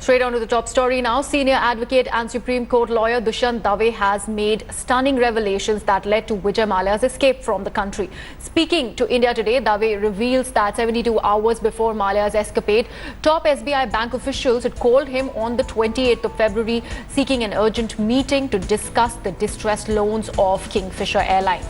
Straight on to the top story now. Senior advocate and Supreme Court lawyer Dushyant Dave has made stunning revelations that led to Vijay Mallya's escape from the country. Speaking to India Today, Dave reveals that 72 hours before Mallya's escapade, top SBI bank officials had called him on the 28th of February seeking an urgent meeting to discuss the distressed loans of Kingfisher Airlines.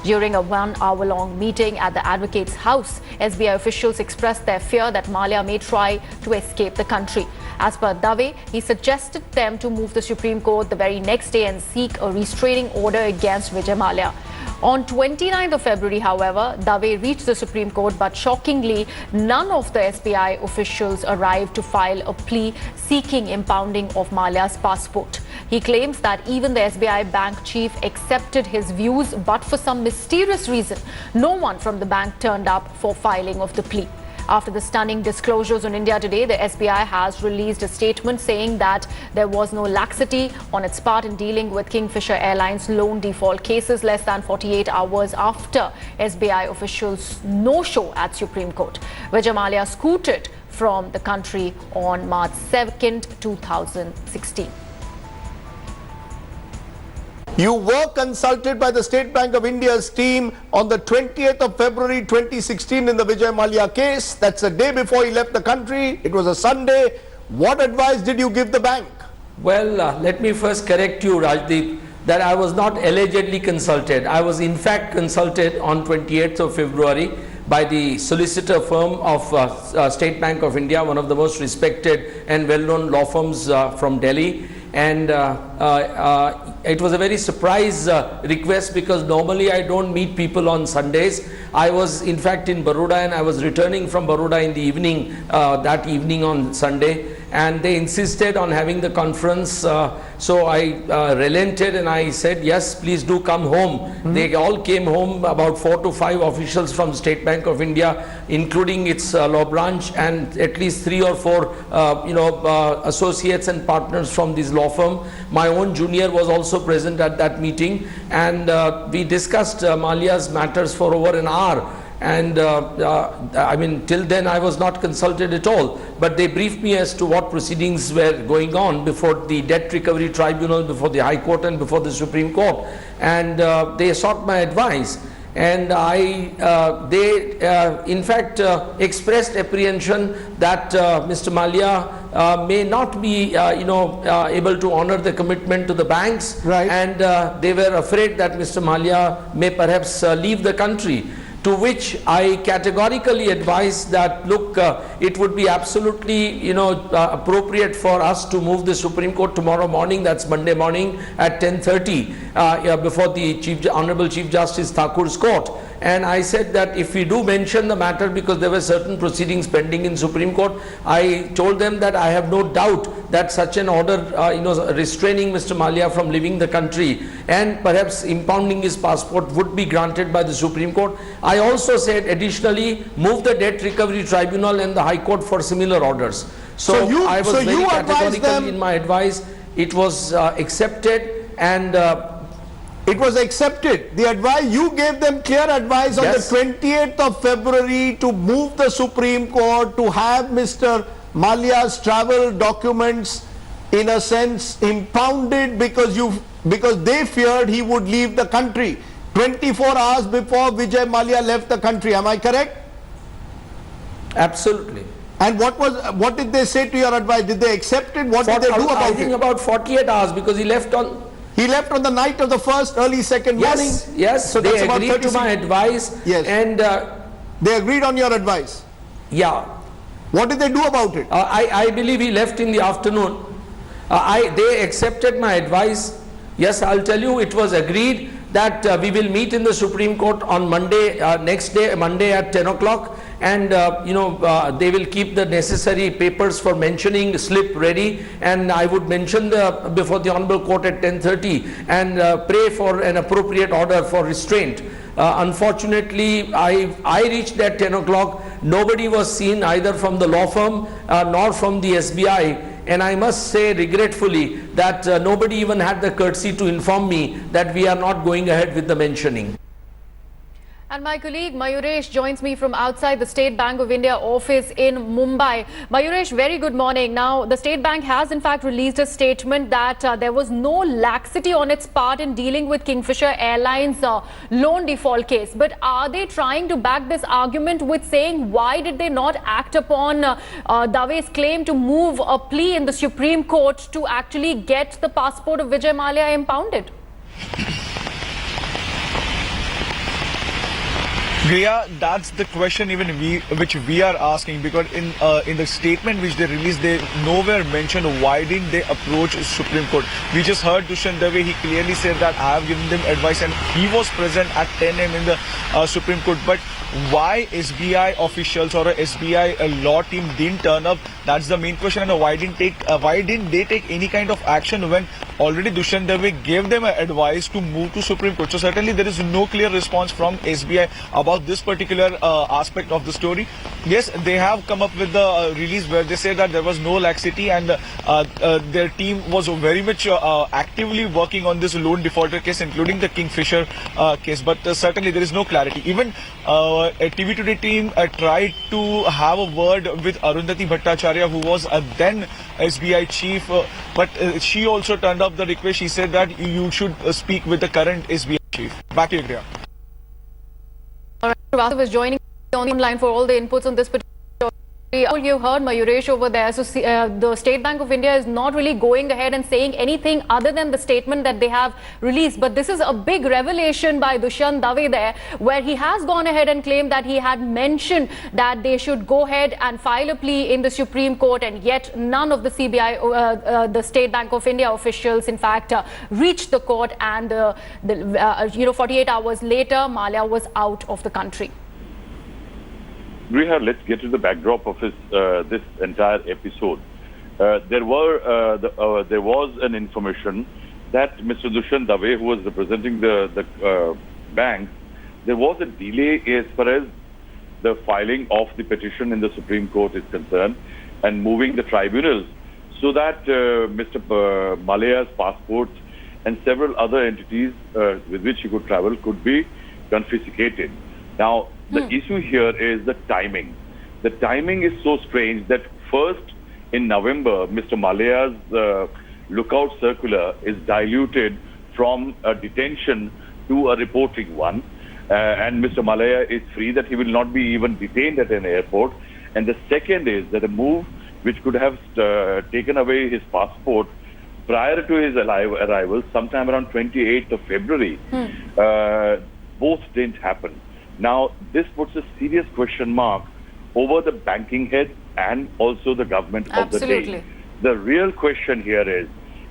During a one-hour-long meeting at the advocate's house, SBI officials expressed their fear that Mallya may try to escape the country. As per Dave, he suggested them to move the Supreme Court the very next day and seek a restraining order against Vijay Mallya. On 29th of February, however, Dave reached the Supreme Court, but shockingly, none of the SBI officials arrived to file a plea seeking impounding of Mallya's passport. He claims that even the SBI bank chief accepted his views, but for some mysterious reason, no one from the bank turned up for filing of the plea. After the stunning disclosures on India Today, the SBI has released a statement saying that there was no laxity on its part in dealing with Kingfisher Airlines loan default cases less than 48 hours after SBI officials' no-show at Supreme Court. Vijay Mallya scooted from the country on March 2nd, 2016. You were consulted by the State Bank of India's team on the 20th of February 2016 in the Vijay Mallya case. That's the day before he left the country. It was a Sunday. What advice did you give the bank? Well, let me first correct you, Rajdeep, that I was not allegedly consulted. I was in fact consulted on 28th of February by the solicitor firm of State Bank of India, one of the most respected and well-known law firms from Delhi. And it was a very surprise request, because normally I don't meet people on Sundays. I was in fact in Baroda, and I was returning from Baroda in the evening, that evening on Sunday, and they insisted on having the conference. So I relented and I said, yes, please do come home. They all came home, about 4 to 5 officials from State Bank of India, including its law branch, and at least 3 or 4 associates and partners from this law firm. My own junior was also present at that meeting, and we discussed Mallya's matters for over an hour. And I mean, till then I was not consulted at all, but they briefed me as to what proceedings were going on before the Debt Recovery Tribunal, before the High Court and before the Supreme Court, and they sought my advice. And they in fact expressed apprehension that Mr. Mallya may not be able to honor the commitment to the banks, right. And they were afraid that Mr. Mallya may perhaps leave the country. To which I categorically advised that, look, it would be absolutely, appropriate for us to move the Supreme Court tomorrow morning, that's Monday morning at 10:30, before the Honorable Chief Justice Thakur's court. And I said that if we do mention the matter, because there were certain proceedings pending in Supreme Court, I told them that I have no doubt that such an order, restraining Mr. Mallya from leaving the country and perhaps impounding his passport would be granted by the Supreme Court. I also said additionally, move the Debt Recovery Tribunal and the High Court for similar orders. So I was very categorical in my advice. It was accepted, and it was accepted. The advice, you gave them clear advice on Yes. the 28th of February to move the Supreme Court, to have Mr. Mallya's travel documents in a sense impounded, because they feared he would leave the country 24 hours before Vijay Mallya left the country. Am I correct? absolutely. And what did they say to your advice? Did they accept it? What did they do about I think it? about 48 hours, because he left on... He left on the night of the first, early second morning. Yes, So they that's about agreed to 36 my advice. Yes. And They agreed on your advice. yeah, What did they do about it? I believe he left in the afternoon. They accepted my advice. Yes, I'll tell you, it was agreed that we will meet in the Supreme Court on Monday, next day, Monday at 10 o'clock. And they will keep the necessary papers for mentioning slip ready, and I would mention before the Honorable Court at 10:30 and pray for an appropriate order for restraint. Unfortunately, I reached at 10 o'clock. Nobody was seen either from the law firm nor from the SBI. And I must say regretfully that nobody even had the courtesy to inform me that we are not going ahead with the mentioning. And my colleague Mayuresh joins me from outside the State Bank of India office in Mumbai. Mayuresh, very good morning. Now, the State Bank has in fact released a statement that there was no laxity on its part in dealing with Kingfisher Airlines loan default case. But are they trying to back this argument with saying why did they not act upon Dave's claim to move a plea in the Supreme Court to actually get the passport of Vijay Mallya impounded? Priya, that's the question which we are asking, because in the statement which they released, they nowhere mentioned why didn't they approach Supreme Court. We just heard Dushyant Dave, he clearly said that I have given them advice and he was present at 10 a.m. in the Supreme Court. But why SBI officials or a SBI law team didn't turn up, that's the main question. And why didn't they take any kind of action when already Dushyant Dave gave them advice to move to Supreme Court? So certainly there is no clear response from SBI about this particular aspect of the story. Yes, they have come up with the release where they say that there was no laxity and their team was very much actively working on this loan defaulter case, including the Kingfisher case. But certainly there is no clarity. Even a TV Today team tried to have a word with Arundhati Bhattacharya, who was then SBI chief, but she also turned up the request. She said that you should speak with the current SBI chief. Back to you, Priya. All right, Srivastava is joining on the line for all the inputs on this particular story. You heard Mayuresh over there. So the State Bank of India is not really going ahead and saying anything other than the statement that they have released. But this is a big revelation by Dushyant Dave there, where he has gone ahead and claimed that he had mentioned that they should go ahead and file a plea in the Supreme Court, and yet none of the CBI, the State Bank of India officials, in fact, reached the court. And 48 hours later, Mallya was out of the country. Riha, let's get to the backdrop of this entire episode. There was an information that Mr. Dushyant Dave, who was representing the bank, there was a delay as far as the filing of the petition in the Supreme Court is concerned and moving the tribunals so that Mr. Mallya's passports and several other entities with which he could travel could be confiscated. Now, the issue here is the timing. The timing is so strange that first in November, Mr. Mallya's lookout circular is diluted from a detention to a reporting one. And Mr. Mallya is free, that he will not be even detained at an airport. And the second is that a move which could have taken away his passport prior to his arrival, sometime around 28th of February, both didn't happen. Now, this puts a serious question mark over the banking head and also the government of the day. The real question here is,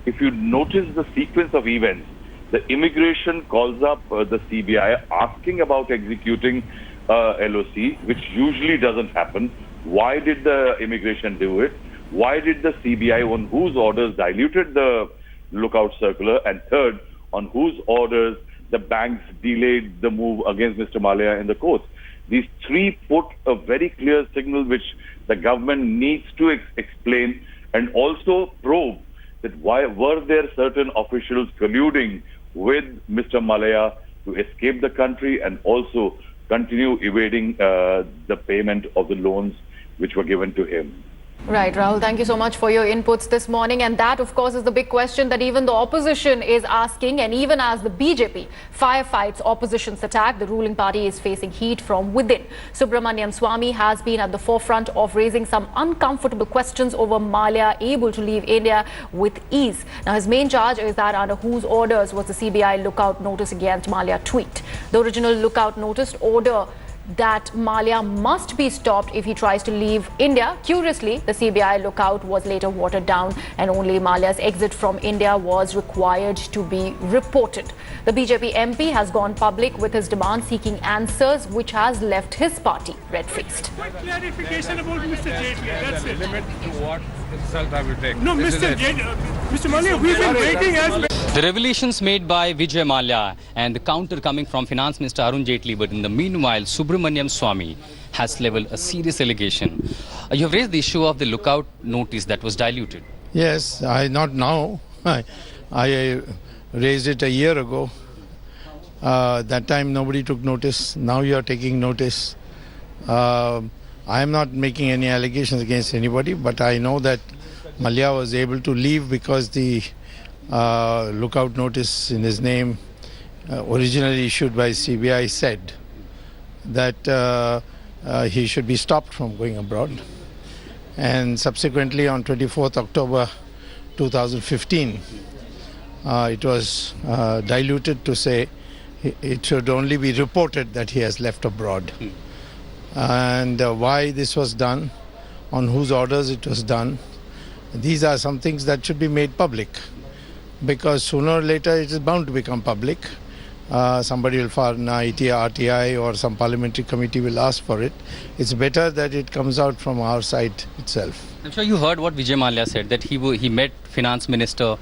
if you notice the sequence of events, the immigration calls up the CBI asking about executing LOC, which usually doesn't happen. Why did the immigration do it? Why did the CBI, on whose orders diluted the lookout circular? And third, on whose orders the banks delayed the move against Mr. Mallya in the courts? These three put a very clear signal which the government needs to explain, and also probe that why were there certain officials colluding with Mr. Mallya to escape the country and also continue evading the payment of the loans which were given to him. Right, Rahul, thank you so much for your inputs this morning. And that, of course, is the big question that even the opposition is asking. And even as the BJP firefights opposition's attack, the ruling party is facing heat from within. Subramanian Swamy has been at the forefront of raising some uncomfortable questions over Mallya able to leave India with ease. Now, his main charge is that under whose orders was the CBI lookout notice against Mallya tweaked. The original lookout notice order that Mallya must be stopped if he tries to leave India. Curiously, the CBI lookout was later watered down and only Mallya's exit from India was required to be reported. The BJP MP has gone public with his demand seeking answers, which has left his party red-faced. Quick clarification about Mr. Jaitley, that's it. Limit to what insult I will take. No, Mr. Mallya, we've been waiting as... The revelations made by Vijay Mallya and the counter coming from Finance Minister Arun Jaitley, but in the meanwhile, Subramanian Swamy has leveled a serious allegation. You have raised the issue of the lookout notice that was diluted. Yes, not now. I raised it a year ago. That time nobody took notice. Now you are taking notice. I am not making any allegations against anybody, but I know that Mallya was able to leave because the lookout notice in his name, originally issued by CBI, said that he should be stopped from going abroad. And subsequently on 24th October 2015, it was diluted to say it should only be reported that he has left abroad. And why this was done, on whose orders it was done, these are some things that should be made public, because sooner or later it is bound to become public. Somebody will file an RTI or some parliamentary committee will ask for it. It's better that it comes out from our side itself. I'm sure you heard what Vijay Mallya said, that he met finance minister.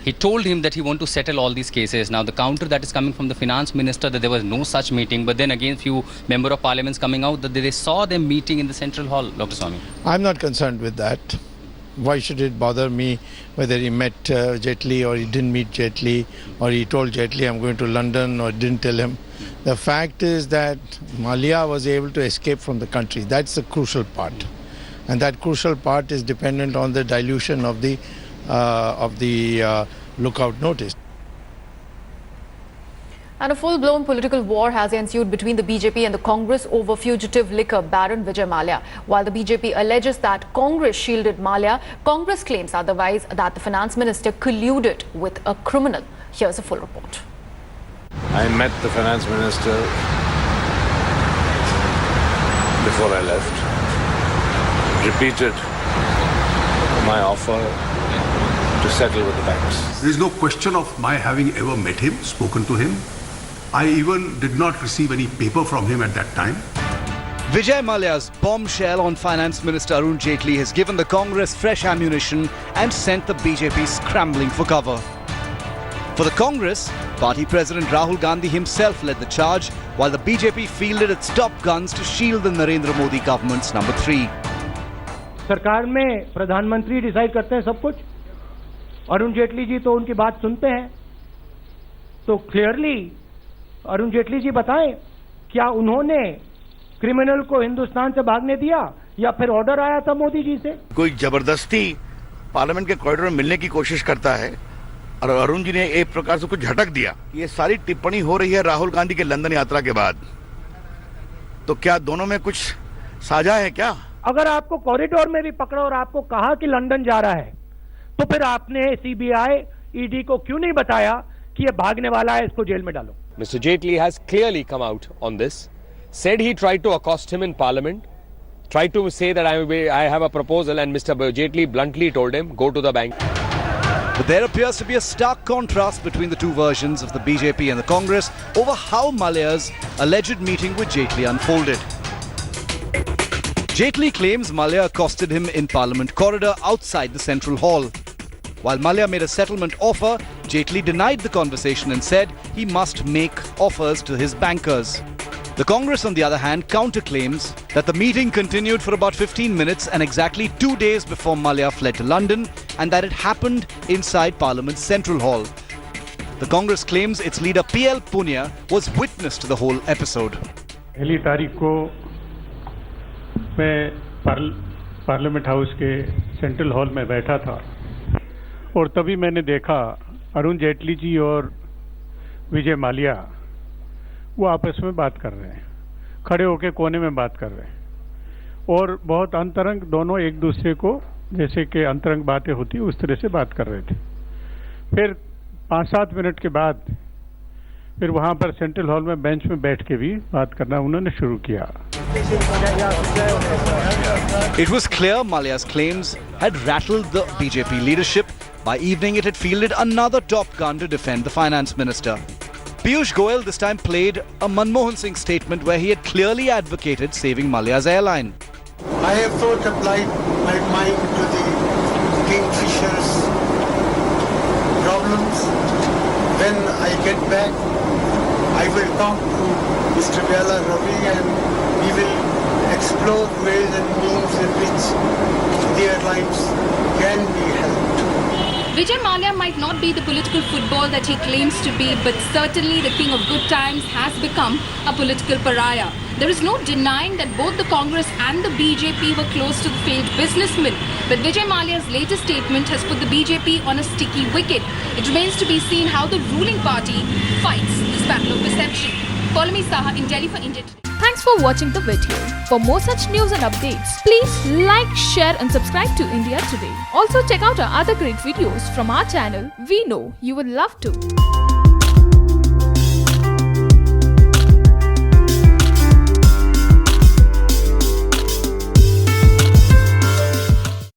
He told him that he want to settle all these cases. Now the counter that is coming from the finance minister that there was no such meeting, but then again few member of parliaments coming out that they saw them meeting in the central hall. Dr. Swamy. I'm not concerned with that. Why should it bother me whether he met Jaitley or he didn't meet Jaitley, or he told Jaitley I'm going to London or didn't tell him? The fact is that Mallya was able to escape from the country. That's the crucial part. And that crucial part is dependent on the dilution of the lookout notice. And a full-blown political war has ensued between the BJP and the Congress over fugitive liquor baron Vijay Mallya. While the BJP alleges that Congress shielded Mallya, Congress claims otherwise, that the finance minister colluded with a criminal. Here's a full report. I met the finance minister before I left, repeated my offer to settle with the banks. There is no question of my having ever met him, spoken to him. I even did not receive any paper from him at that time. Vijay Mallya's bombshell on Finance Minister Arun Jaitley has given the Congress fresh ammunition and sent the BJP scrambling for cover. For the Congress, party president Rahul Gandhi himself led the charge, while the BJP fielded its top guns to shield the Narendra Modi government's number 3. सरकार में प्रधानमंत्री decide करते हैं सब कुछ. अरुण जेटली जी तो उनकी बात सुनते हैं. तो क्लियरली अरुण जेटली जी बताएं, क्या उन्होंने क्रिमिनल को हिंदुस्तान से भागने दिया या फिर ऑर्डर आया था मोदी जी से? कोई जबरदस्ती पार्लियामेंट के कॉरिडोर में मिलने की कोशिश करता है और अरुण जी ने एक प्रकार से कुछ झटक दिया. ये सारी टिप्पणी हो रही है राहुल गांधी के लंदन यात्रा के बाद. तो क्या दोनों में कुछ साझा है क्या? अगर आपको कॉरिडोर में भी पकड़ा और आपको कहा कि लंदन जा रहा है, तो फिर आपने सीबीआई ईडी को क्यों नहीं बताया कि ये भागने वाला है, इसको जेल में डालो? Mr. Jaitley has clearly come out on this, said he tried to accost him in parliament, tried to say that I have a proposal, and Mr. Jaitley bluntly told him, go to the bank. But there appears to be a stark contrast between the two versions of the BJP and the Congress over how Mallya's alleged meeting with Jaitley unfolded. Jaitley claims Mallya accosted him in Parliament corridor outside the Central Hall. While Mallya made a settlement offer, Jaitley denied the conversation and said he must make offers to his bankers. The Congress, on the other hand, counterclaims that the meeting continued for about 15 minutes and exactly 2 days before Mallya fled to London, and that it happened inside Parliament's Central Hall. The Congress claims its leader PL Punia was witness to the whole episode. पहली तारीख को मैं parliament house के central hall में बैठा था और तभी मैंने देखा अरुण जेटली जी और विजय माल्या वो आपस में बात कर रहे हैं, खड़े होकर कोने में बात कर रहे हैं और बहुत अंतरंग, दोनों एक दूसरे को जैसे कि अंतरंग बातें होती उस तरह से बात कर रहे थे. फिर 5-7 मिनट के बाद फिर वहां पर सेंट्रल हॉल में बेंच में बैठ के भी बात करना उन्होंने शुरू किया. It was clear Mallya's claims had rattled the BJP leadership. By evening, it had fielded another top gun to defend the finance minister. Piyush Goyal this time played a Manmohan Singh statement where he had clearly advocated saving Mallya's airline. I have thought applied my mind to the Kingfisher's problems. When I get back, I will talk to Mr. Bella Ravi and we will explore ways and means in which the airlines can be helped. Vijay Mallya might not be the political football that he claims to be, but certainly the king of good times has become a political pariah. There is no denying that both the Congress and the BJP were close to the failed businessman. But Vijay Mallya's latest statement has put the BJP on a sticky wicket. It remains to be seen how the ruling party fights this battle of perception. Paulami Saha in Delhi for India Today. Thanks for watching the video. For more such news and updates, please like, share and subscribe to India Today. Also check out our other great videos from our channel. We know you will love to.